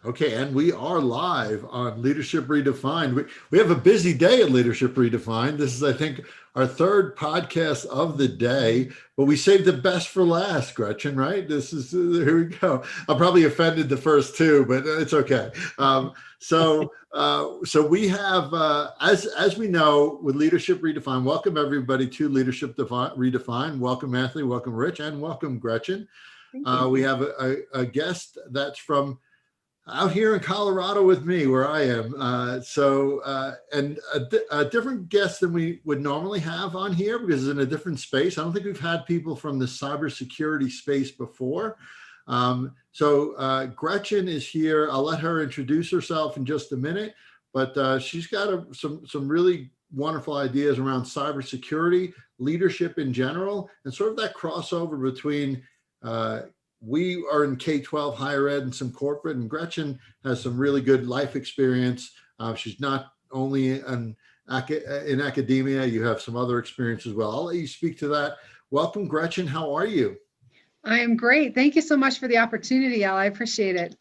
Okay, and we are live on Leadership Redefined. We have a busy day at Leadership Redefined. This is, I think, our third podcast of the day, but we saved the best for last, Gretchen, right? This is, here we go. I probably offended the first two, but it's okay. So we have, as we know, with Leadership Redefined, welcome everybody to Redefined. Welcome, Anthony, welcome, Rich, and welcome, Gretchen. Thank you. We have a guest that's from out here in Colorado with me, where I am. And a different guest than we would normally have on here because it's in a different space. I don't think we've had people from the cybersecurity space before. Gretchen is here. I'll let her introduce herself in just a minute, but she's got some really wonderful ideas around cybersecurity, leadership in general, and sort of that crossover between we are in K-12 higher ed and some corporate, and Gretchen has some really good life experience. She's not only in academia, you have some other experience as well. I'll let you speak to that. Welcome, Gretchen. How are you? I am great. Thank you so much for the opportunity, Al. I appreciate it.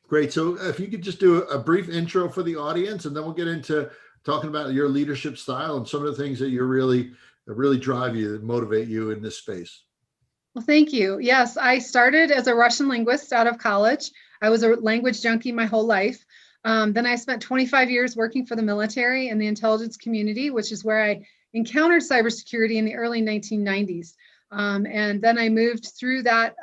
Great. So if you could just do a brief intro for the audience, and then we'll get into talking about your leadership style and some of the things that really drive you, that motivate you in this space. Well, thank you. Yes, I started as a Russian linguist out of college. I was a language junkie my whole life. Then I spent 25 years working for the military and the intelligence community, which is where I encountered cybersecurity in the early 1990s. And then I moved through that,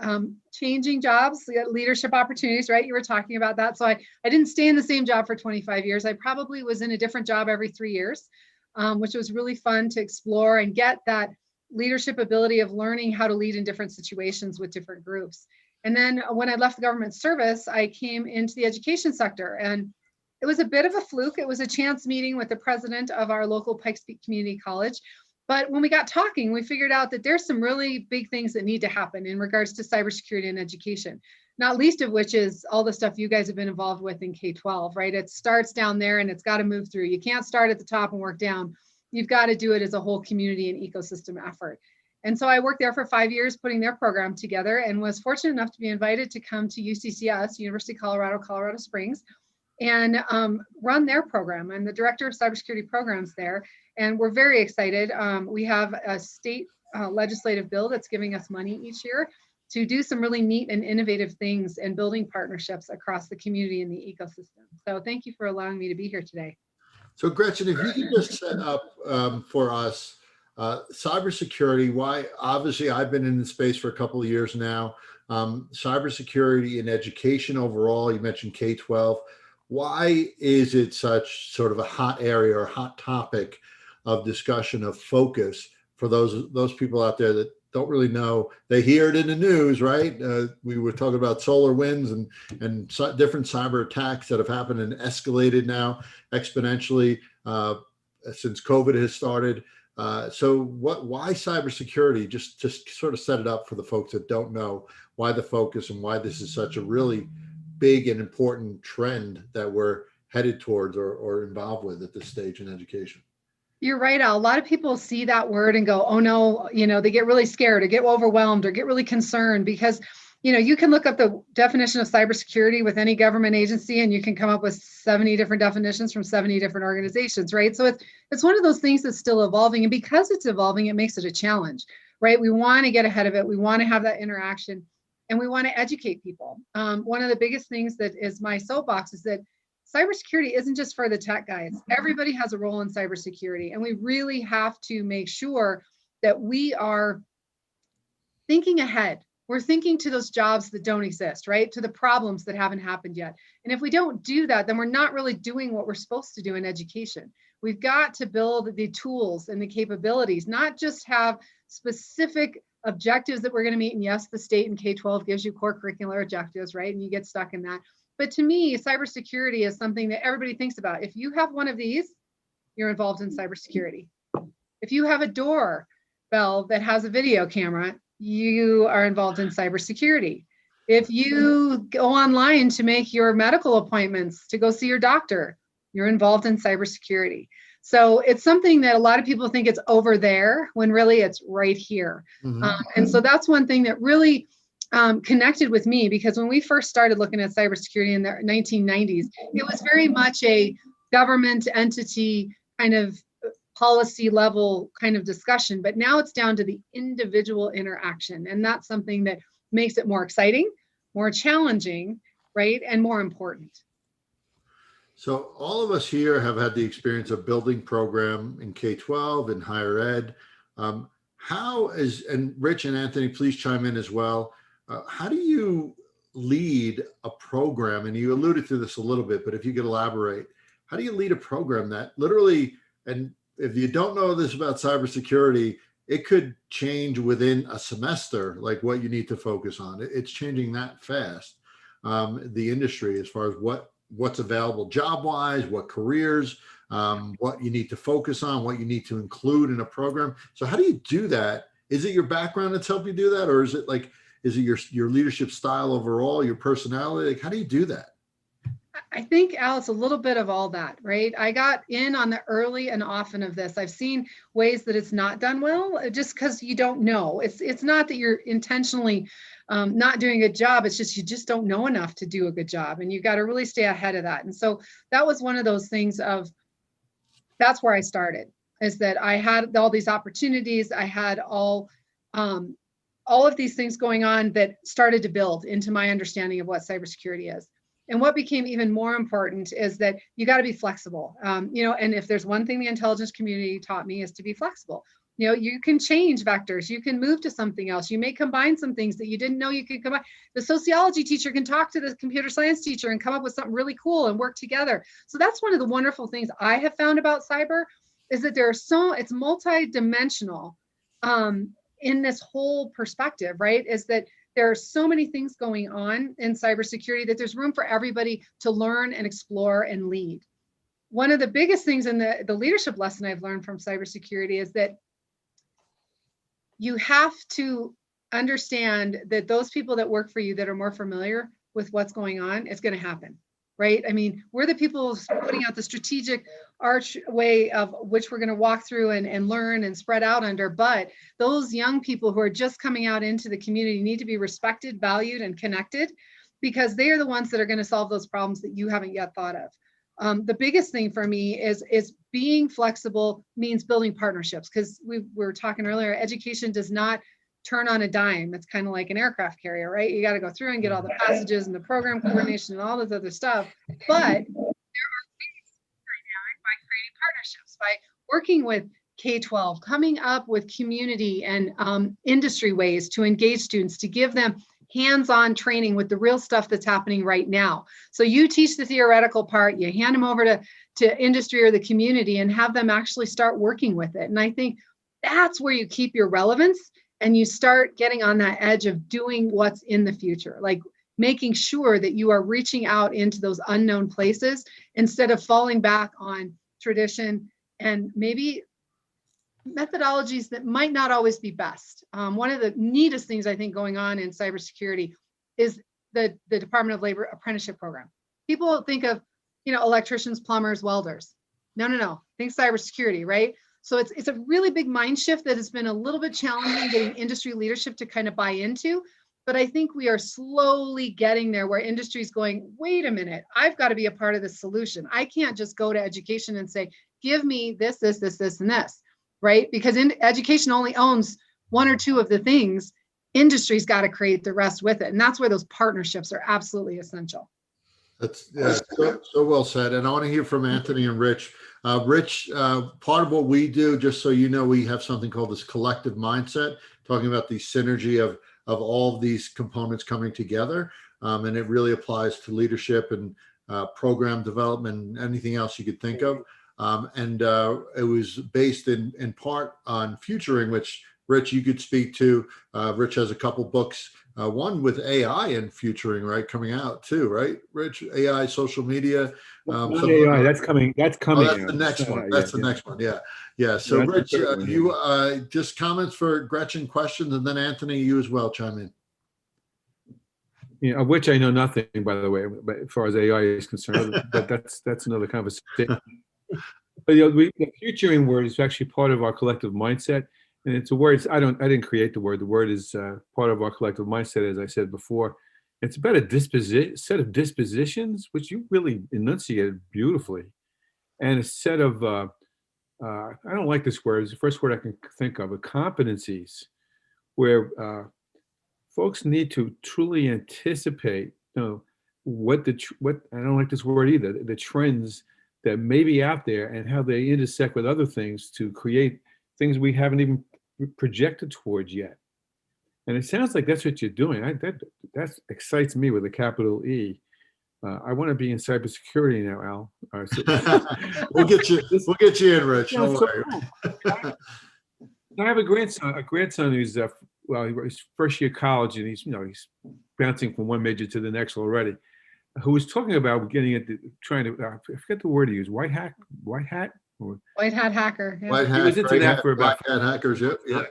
changing jobs, leadership opportunities, right? You were talking about that. So I didn't stay in the same job for 25 years. I probably was in a different job every 3 years, which was really fun to explore and get that leadership ability of learning how to lead in different situations with different groups. And then when I left the government service, I came into the education sector, and it was a bit of a fluke. It was a chance meeting with the president of our local Pikes Peak Community College. But when we got talking, we figured out that there's some really big things that need to happen in regards to cybersecurity and education, not least of which is all the stuff you guys have been involved with in K-12, right? It starts down there and it's got to move through. You can't start at the top and work down. You've got to do it as a whole community and ecosystem effort. And so I worked there for 5 years putting their program together, and was fortunate enough to be invited to come to UCCS, University of Colorado, Colorado Springs, and run their program. I'm the director of cybersecurity programs there, and we're very excited. We have a state legislative bill that's giving us money each year to do some really neat and innovative things and building partnerships across the community and the ecosystem. So thank you for allowing me to be here today. So Gretchen, if you could just set up for us cybersecurity, why, obviously I've been in the space for a couple of years now, cybersecurity in education overall, you mentioned K-12, why is it such sort of a hot area or hot topic of discussion, of focus for those people out there that don't really know? They hear it in the news, right? We were talking about solar winds and different cyber attacks that have happened and escalated now exponentially since COVID has started. Why cybersecurity? Just sort of set it up for the folks that don't know why the focus and why this is such a really big and important trend that we're headed towards or involved with at this stage in education. You're right, Al. A lot of people see that word and go, oh no, they get really scared or get overwhelmed or get really concerned because, you can look up the definition of cybersecurity with any government agency and you can come up with 70 different definitions from 70 different organizations, right? So it's one of those things that's still evolving. And because it's evolving, it makes it a challenge, right? We want to get ahead of it. We want to have that interaction and we want to educate people. One of the biggest things that is my soapbox is that cybersecurity isn't just for the tech guys. Everybody has a role in cybersecurity, and we really have to make sure that we are thinking ahead. We're thinking to those jobs that don't exist, right? To the problems that haven't happened yet. And if we don't do that, then we're not really doing what we're supposed to do in education. We've got to build the tools and the capabilities, not just have specific objectives that we're going to meet. And yes, the state and K-12 gives you core curricular objectives, right? And you get stuck in that. But to me, cybersecurity is something that everybody thinks about. If you have one of these, you're involved in cybersecurity. If you have a doorbell that has a video camera, you are involved in cybersecurity. If you go online to make your medical appointments, to go see your doctor, you're involved in cybersecurity. So it's something that a lot of people think it's over there when really it's right here. Mm-hmm. And so that's one thing that really connected with me, because when we first started looking at cybersecurity in the 1990s, it was very much a government entity kind of policy level kind of discussion, but now it's down to the individual interaction. And that's something that makes it more exciting, more challenging, right? And more important. So all of us here have had the experience of building program in K-12 and higher ed. How is, and Rich and Anthony, please chime in as well. How do you lead a program? And you alluded to this a little bit, but if you could elaborate, how do you lead a program that literally, and if you don't know this about cybersecurity, it could change within a semester, like what you need to focus on. It's changing that fast. The industry, as far as what's available job-wise, what careers, what you need to focus on, what you need to include in a program. So how do you do that? Is it your background that's helped you do that? Or is it your leadership style overall, your personality? Like, how do you do that? I think, Al, it's a little bit of all that, right? I got in on the early and often of this. I've seen ways that it's not done well, just because you don't know. It's not that you're intentionally not doing a good job. It's just you just don't know enough to do a good job, and you got to really stay ahead of that. And so that was one of those things of, that's where I started, is that I had all these opportunities. I had all of these things going on that started to build into my understanding of what cybersecurity is. And what became even more important is that you got to be flexible. And if there's one thing the intelligence community taught me, is to be flexible. You can change vectors, you can move to something else, you may combine some things that you didn't know you could combine. The sociology teacher can talk to the computer science teacher and come up with something really cool and work together. So that's one of the wonderful things I have found about cyber, is that it's multi-dimensional in this whole perspective, right? Is that there are so many things going on in cybersecurity that there's room for everybody to learn and explore and lead. One of the biggest things in the leadership lesson I've learned from cybersecurity is that you have to understand that those people that work for you that are more familiar with what's going on, it's going to happen, right? I mean, we're the people putting out the strategic archway of which we're going to walk through and learn and spread out under. But those young people who are just coming out into the community need to be respected, valued, and connected, because they are the ones that are going to solve those problems that you haven't yet thought of. The biggest thing for me is being flexible means building partnerships, because we were talking earlier, education does not turn on a dime. It's kind of like an aircraft carrier, right? You got to go through and get all the passages and the program coordination and all this other stuff. But there are ways dynamic by creating partnerships, by working with K-12, coming up with community and industry ways to engage students, to give them hands-on training with the real stuff that's happening right now. So you teach the theoretical part, you hand them over to industry or the community and have them actually start working with it. And I think that's where you keep your relevance and you start getting on that edge of doing what's in the future, like making sure that you are reaching out into those unknown places instead of falling back on tradition and maybe methodologies that might not always be best. One of the neatest things I think going on in cybersecurity is the Department of Labor apprenticeship program. People think of, electricians, plumbers, welders. No. Think cybersecurity, right? So it's a really big mind shift that has been a little bit challenging getting industry leadership to kind of buy into. But I think we are slowly getting there where industry is going, wait a minute, I've got to be a part of the solution. I can't just go to education and say, give me this, and this. Right? Because education only owns one or two of the things. Industry's got to create the rest with it. And that's where those partnerships are absolutely essential. That's so well said. And I want to hear from Anthony and Rich. Rich, part of what we do, just so you know, we have something called this collective mindset, talking about the synergy of all of these components coming together. And it really applies to leadership and program development, and anything else you could think of. It was based in part on futuring, which Rich, you could speak to. Rich has a couple books, one with AI and futuring, right, coming out too, right? Rich, AI, social media. AI, that's coming. That's coming. Oh, that's the next one. That's the next one. Yeah. So, Rich, you just comments for Gretchen, questions, and then Anthony, you as well, chime in. Of which I know nothing, by the way, but as far as AI is concerned. But that's another conversation. But the futuring word is actually part of our collective mindset. And it's a word. I didn't create the word. The word is part of our collective mindset, as I said before. It's about a set of dispositions, which you really enunciated beautifully, and a set of I don't like this word. It's the first word I can think of. Competencies, where folks need to truly anticipate, what I don't like this word either. The trends that may be out there and how they intersect with other things to create things we haven't even projected towards yet. And it sounds like that's what you're doing. That excites me with a capital E. I want to be in cybersecurity now, Al. We'll get you. We'll get you in, Rich. Yeah, Don't so worry. cool. I have a grandson who's he's first year college, and he's bouncing from one major to the next already. Who was talking about getting into trying to I forget the word he used, white hat, or White hat hacker. Yeah. White hat, he was into gray that hat, for about black hat hackers. Yep. Yeah.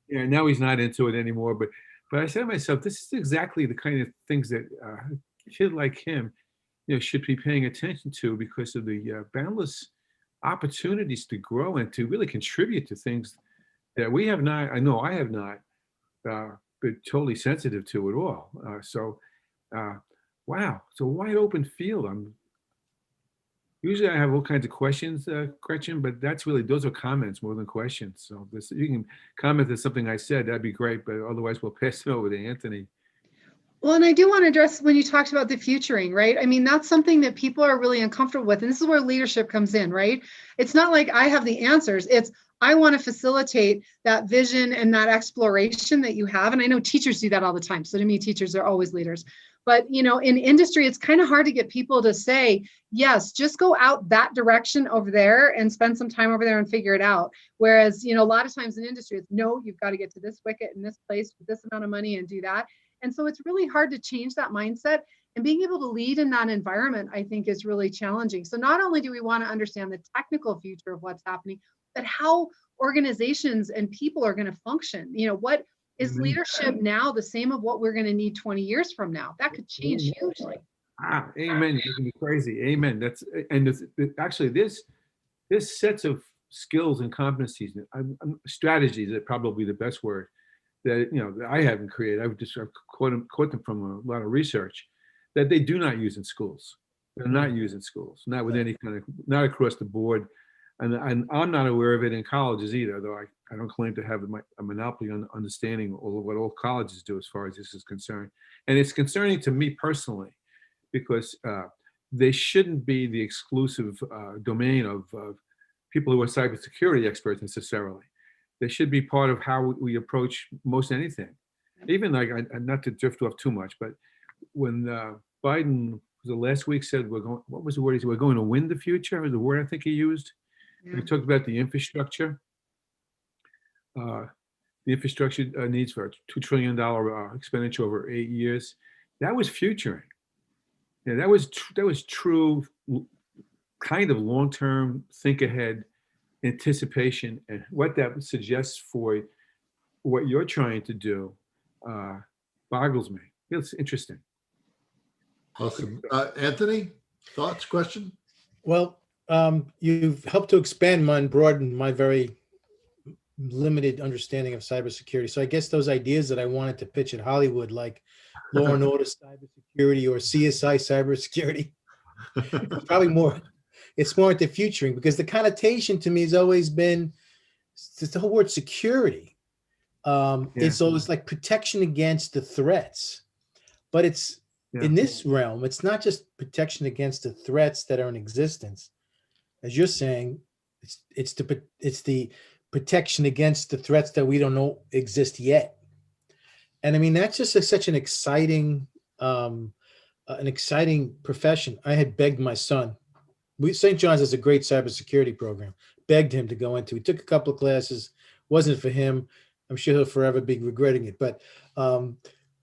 yeah. Now he's not into it anymore. But I said to myself, this is exactly the kind of things that a kid like him, should be paying attention to because of the boundless opportunities to grow and to really contribute to things that we have not. I know I have not been totally sensitive to at all. Wow, it's a wide open field. Usually I have all kinds of questions, Gretchen, but those are comments more than questions. So you can comment on something I said, that'd be great, but otherwise we'll pass it over to Anthony. Well, and I do want to address when you talked about the futuring, right? I mean, that's something that people are really uncomfortable with. And this is where leadership comes in, right? It's not like I have the answers. It's I want to facilitate that vision and that exploration that you have. And I know teachers do that all the time. So to me, teachers are always leaders. But, in industry, it's kind of hard to get people to say, yes, just go out that direction over there and spend some time over there and figure it out. Whereas, a lot of times in industry, it's no, you've got to get to this wicket in this place with this amount of money and do that. And so it's really hard to change that mindset, and being able to lead in that environment, I think, is really challenging. So not only do we want to understand the technical future of what's happening, but how organizations and people are going to function. What is leadership now the same of what we're going to need 20 years from now? That could change hugely. Amen. You're gonna be crazy. Amen. Actually this sets of skills and competencies, strategies are probably the best word that that I haven't created. I've caught them from a lot of research that they do not use in schools. They're not used in schools, not with any kind of, not across the board. And I'm not aware of it in colleges either, though I don't claim to have a monopoly on understanding all of what all colleges do as far as this is concerned. And it's concerning to me personally because they shouldn't be the exclusive domain of people who are cybersecurity experts necessarily. They should be part of how we approach most anything. Even like, not to drift off too much, but when Biden the last week said what was the word he said? We're going to win the future, was the word I think he used. Yeah. He talked about the infrastructure. The infrastructure needs for a $2 trillion expenditure over 8 years. That was futuring. Yeah, that was true kind of long-term think ahead anticipation, and what that suggests for what you're trying to do boggles me. It's interesting. Awesome. Anthony, thoughts, question? Well, you've helped to expand and broaden my very limited understanding of cybersecurity. So I guess those ideas that I wanted to pitch at Hollywood, like Law and Order cybersecurity or CSI cybersecurity, probably more. It's more into futuring, because the connotation to me has always been just the whole word security. It's always like protection against the threats, but it's in this realm, it's not just protection against the threats that are in existence. As you're saying, it's the protection against the threats that we don't know exist yet. And I mean, that's just such an exciting profession. I had begged my son. St. John's has a great cybersecurity program. Begged him to go into. He took a couple of classes. Wasn't for him. I'm sure he'll forever be regretting it. But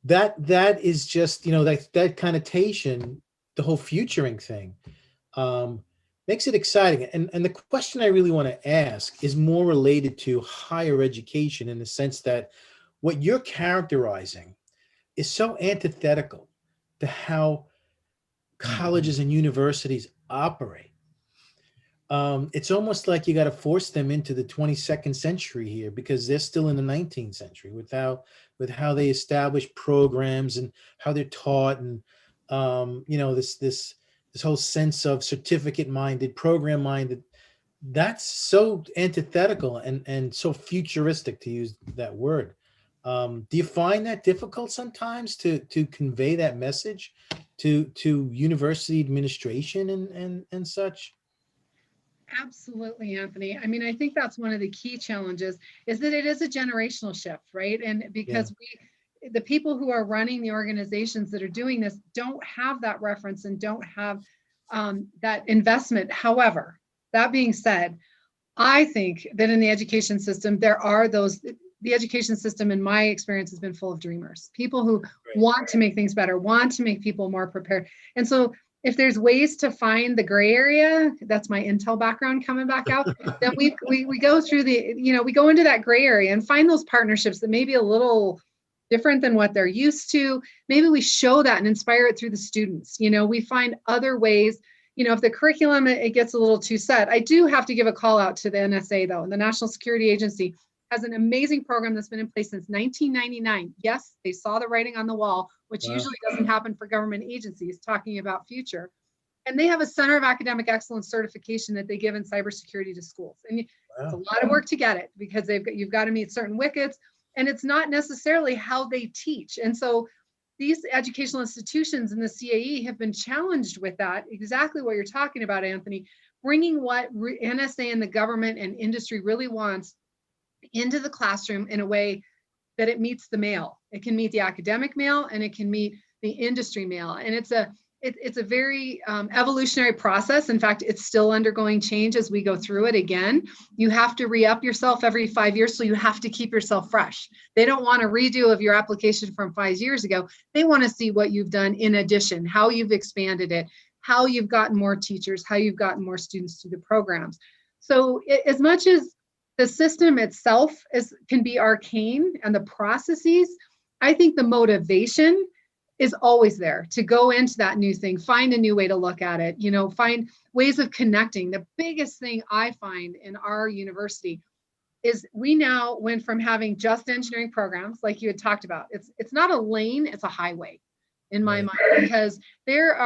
that is just, that connotation, the whole futuring thing, makes it exciting. And the question I really want to ask is more related to higher education, in the sense that what you're characterizing is so antithetical to how colleges and universities operate. it's almost like you got to force them into the 22nd century here, because they're still in the 19th century with how they establish programs and how they're taught, and this whole sense of certificate minded, program minded. That's so antithetical and so futuristic, to use that word. Do you find that difficult sometimes to convey that message to university administration and such? Absolutely, Anthony. I mean, I think that's one of the key challenges is that it is a generational shift, right? And Yeah. because the people who are running the organizations that are doing this don't have that reference and don't have that investment. However, that being said, I think that in the education system, there are the education system, in my experience, has been full of dreamers, people who Right. want to make things better, want to make people more prepared. And so if there's ways to find the gray area, that's my Intel background coming back out, then we go through we go into that gray area and find those partnerships that may be a little different than what they're used to. Maybe we show that and inspire it through the students. We find other ways. If the curriculum, it gets a little too set. I do have to give a call out to the NSA, though. The National Security Agency has an amazing program that's been in place since 1999. Yes, they saw the writing on the wall, which Wow. usually doesn't happen for government agencies talking about future. And they have a Center of Academic Excellence certification that they give in cybersecurity to schools. And it's a Wow. lot of work to get it, because you've got to meet certain wickets, and it's not necessarily how they teach. And so these educational institutions in the CAE have been challenged with that, exactly what you're talking about, Anthony, bringing what NSA and the government and industry really wants into the classroom in a way that it meets the male. It can meet the academic male, and it can meet the industry male. And it's a very evolutionary process. In fact, it's still undergoing change as we go through it. Again, you have to re-up yourself every 5 years, so you have to keep yourself fresh. They don't want a redo of your application from 5 years ago. They want to see what you've done in addition, how you've expanded it, how you've gotten more teachers, how you've gotten more students through the programs. So as much as the system itself can be arcane, and the processes, I think the motivation is always there to go into that new thing, find a new way to look at it, find ways of connecting. The biggest thing I find in our university is we now went from having just engineering programs, like you had talked about. It's not a lane, it's a highway in my Right. mind, because there's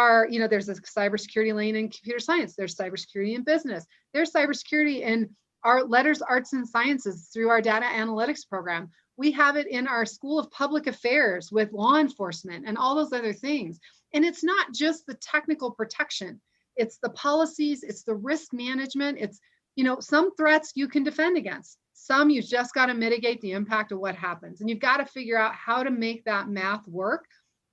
a cybersecurity lane in computer science, there's cybersecurity in business, there's cybersecurity in our letters, arts, and sciences through our data analytics program. We have it in our School of Public Affairs with law enforcement and all those other things. And it's not just the technical protection, it's the policies, it's the risk management. It's, some threats you can defend against. Some you just got to mitigate the impact of what happens. And you've got to figure out how to make that math work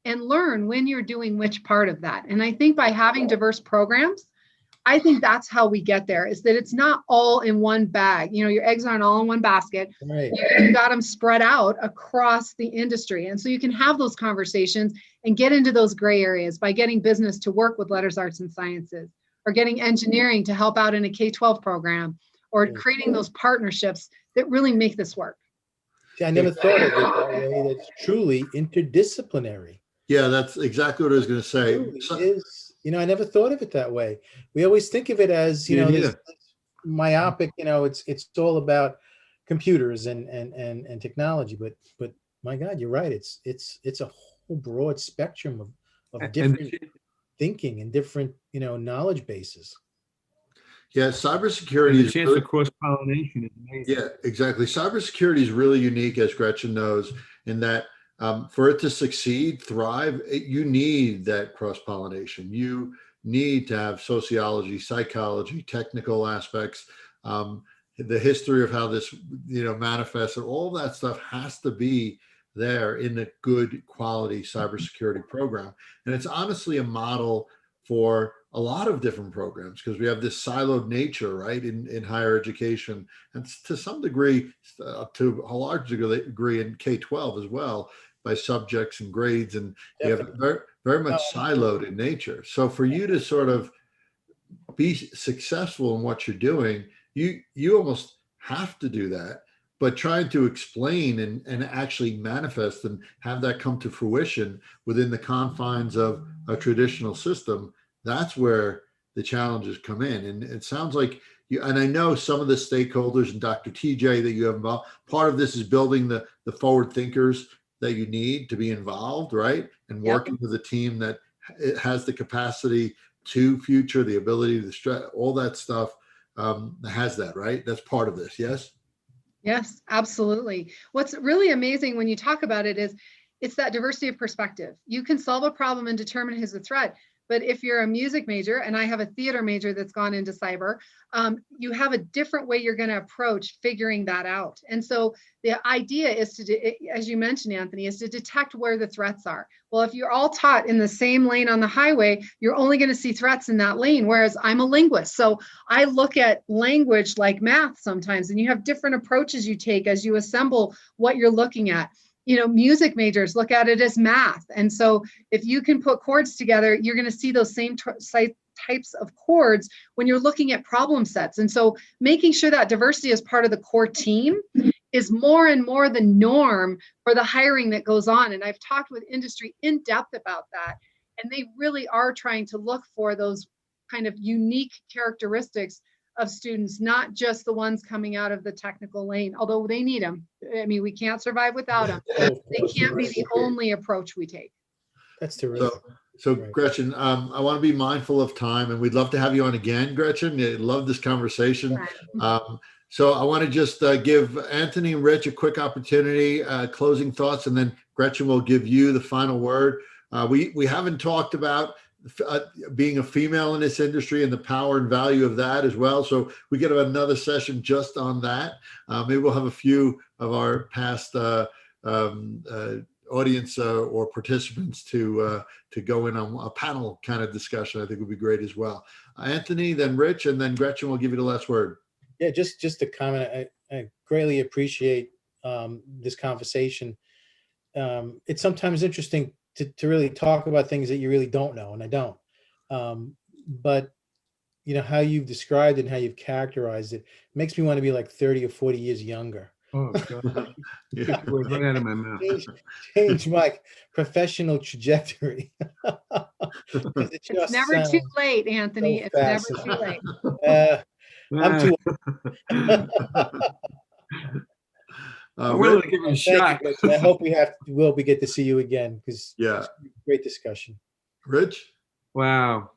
and learn when you're doing which part of that. And I think by having diverse programs, I think that's how we get there, is that it's not all in one bag. Your eggs aren't all in one basket. Right. You've got them spread out across the industry. And so you can have those conversations and get into those gray areas by getting business to work with letters, arts, and sciences, or getting engineering to help out in a K-12 program, or creating those partnerships that really make this work. See, I never thought of it that way. That's truly interdisciplinary. Yeah, that's exactly what I was going to say. It is. I never thought of it that way. We always think of it as, this myopic, it's all about computers and technology, but my God, you're right. It's a whole broad spectrum of different thinking and different, knowledge bases. Yeah, cybersecurity the chance for cross-pollination is amazing. Yeah, exactly. Cybersecurity is really unique, as Gretchen knows, in that for it to succeed, thrive, you need that cross-pollination. You need to have sociology, psychology, technical aspects, the history of how this, manifests, and all that stuff has to be there in a good quality cybersecurity program. And it's honestly a model for a lot of different programs, because we have this siloed nature, right, in higher education, and to some degree, to a large degree in K-12 as well, by subjects and grades, and you have very, very much siloed in nature. So for you to sort of be successful in what you're doing, you almost have to do that, but trying to explain and actually manifest and have that come to fruition within the confines of a traditional system, that's where the challenges come in. And it sounds like you, and I know some of the stakeholders and Dr. TJ that you have involved, part of this is building the forward thinkers that you need to be involved, right? And Yep. working with a team that it has the capacity to future, the ability to stretch, all that stuff has that, right? That's part of this, yes? Yes, absolutely. What's really amazing when you talk about it is it's that diversity of perspective. You can solve a problem and determine who's a threat. But if you're a music major, and I have a theater major that's gone into cyber, you have a different way you're going to approach figuring that out. And so the idea is to, as you mentioned, Anthony, is to detect where the threats are. Well, if you're all taught in the same lane on the highway, you're only going to see threats in that lane, whereas I'm a linguist. So I look at language like math sometimes, and you have different approaches you take as you assemble what you're looking at. You know, music majors look at it as math. And so if you can put chords together, you're going to see those same types of chords when you're looking at problem sets. And so making sure that diversity is part of the core team is more and more the norm for the hiring that goes on. And I've talked with industry in depth about that. And they really are trying to look for those kind of unique characteristics of students, not just the ones coming out of the technical lane, although they need them. I mean, we can't survive without them. They can't be the only approach we take. That's terrific. So Right. Gretchen, I want to be mindful of time, and we'd love to have you on again, Gretchen. I love this conversation. So I want to just give Anthony and Rich a quick opportunity, closing thoughts, and then Gretchen will give you the final word. We haven't talked about being a female in this industry and the power and value of that as well. So we get another session just on that. Maybe we'll have a few of our past audience or participants to go in on a panel kind of discussion. I think would be great as well. Anthony, then Rich, and then Gretchen will give you the last word. Yeah, just a comment. I greatly appreciate this conversation. It's sometimes interesting to really talk about things that you really don't know, and I don't. But you know how you've described it and how you've characterized it makes me want to be like 30 or 40 years younger. Oh, God. Yeah. Right out of my mouth. Change my professional trajectory. It's never too late, Anthony. So it's fast. never too late. I'm too I'm willing to give it a shot. I hope we get to see you again, because Yeah, great discussion. Rich. Wow.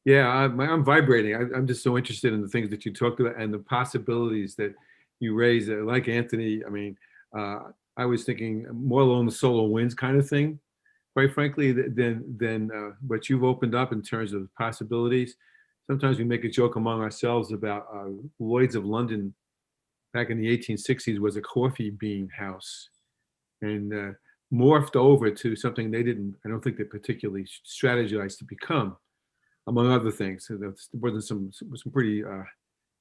Yeah, I'm vibrating. I'm just so interested in the things that you talked about and the possibilities that you raise. Like Anthony, I mean, I was thinking more along the solar winds kind of thing, quite frankly, than what you've opened up in terms of possibilities. Sometimes we make a joke among ourselves about Lloyd's of London back in the 1860s was a coffee bean house, and morphed over to something I don't think they particularly strategized to become, among other things. So there wasn't some pretty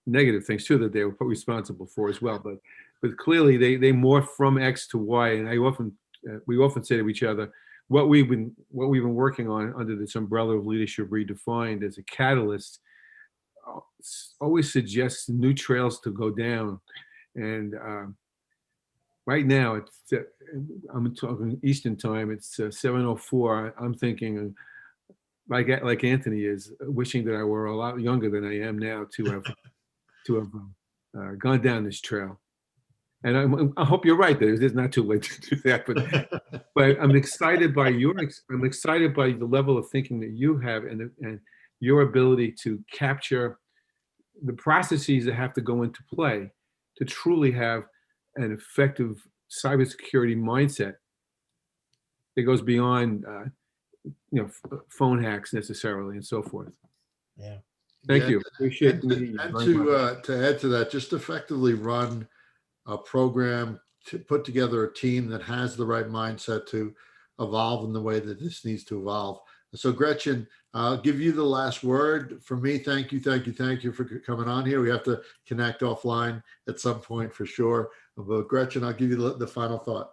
negative things too that they were responsible for as well. But clearly they morphed from X to Y, and we often say to each other, what we've been working on under this umbrella of leadership redefined as a catalyst always suggests new trails to go down. And right now I'm talking Eastern time. It's 7:04. I'm thinking, like Anthony is, wishing that I were a lot younger than I am now to have gone down this trail. And I hope you're right that it's not too late to do that. But I'm excited by the level of thinking that you have and your ability to capture the processes that have to go into play to truly have an effective cybersecurity mindset that goes beyond phone hacks necessarily and so forth. Yeah. Thank you. Appreciate and to add to that, just effectively run a program, to put together a team that has the right mindset to evolve in the way that this needs to evolve. So Gretchen, I'll give you the last word. For me, thank you for coming on here. We have to connect offline at some point for sure. But Gretchen, I'll give you the final thought.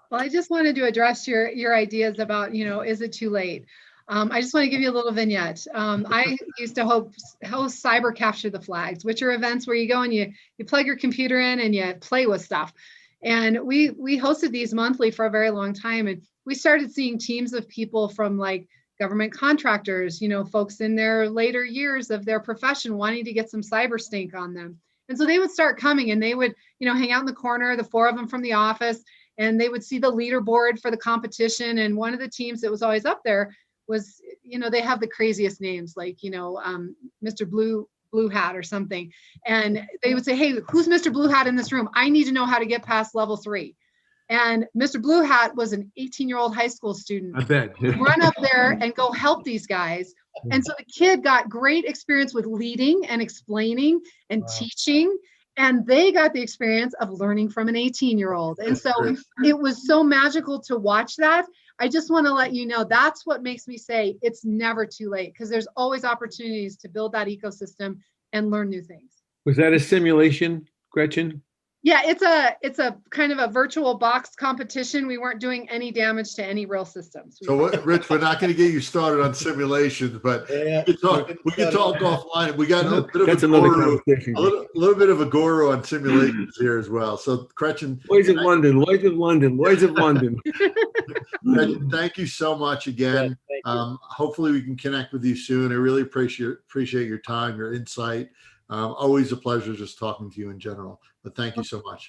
Well, I just wanted to address your ideas about, is it too late? I just want to give you a little vignette. I used to host Cyber Capture the Flags, which are events where you go and you plug your computer in and you play with stuff. And we hosted these monthly for a very long time. And we started seeing teams of people from like government contractors, folks in their later years of their profession wanting to get some cyber stink on them. And so they would start coming and they would, hang out in the corner, the 4 of them from the office, and they would see the leaderboard for the competition. And one of the teams that was always up there was, they have the craziest names, like, Mr. Blue Hat or something. And they would say, hey, who's Mr. Blue Hat in this room? I need to know how to get past level 3. And Mr. Blue Hat was an 18-year-old high school student. I bet. Run up there and go help these guys. And so the kid got great experience with leading and explaining and teaching. And they got the experience of learning from an 18-year-old. And so it was so magical to watch that. I just want to let you know, that's what makes me say it's never too late, because there's always opportunities to build that ecosystem and learn new things. Was that a simulation, Gretchen? Yeah, it's a kind of a virtual box competition. We weren't doing any damage to any real systems. So, Rich, we're not going to get you started on simulations, but we can talk offline. We got a bit of a little bit of a guru on simulations here as well. So, Gretchen, Lloyd's of London. Gretchen, thank you so much again. Hopefully, we can connect with you soon. I really appreciate your time, your insight. Always a pleasure just talking to you in general. But thank you so much.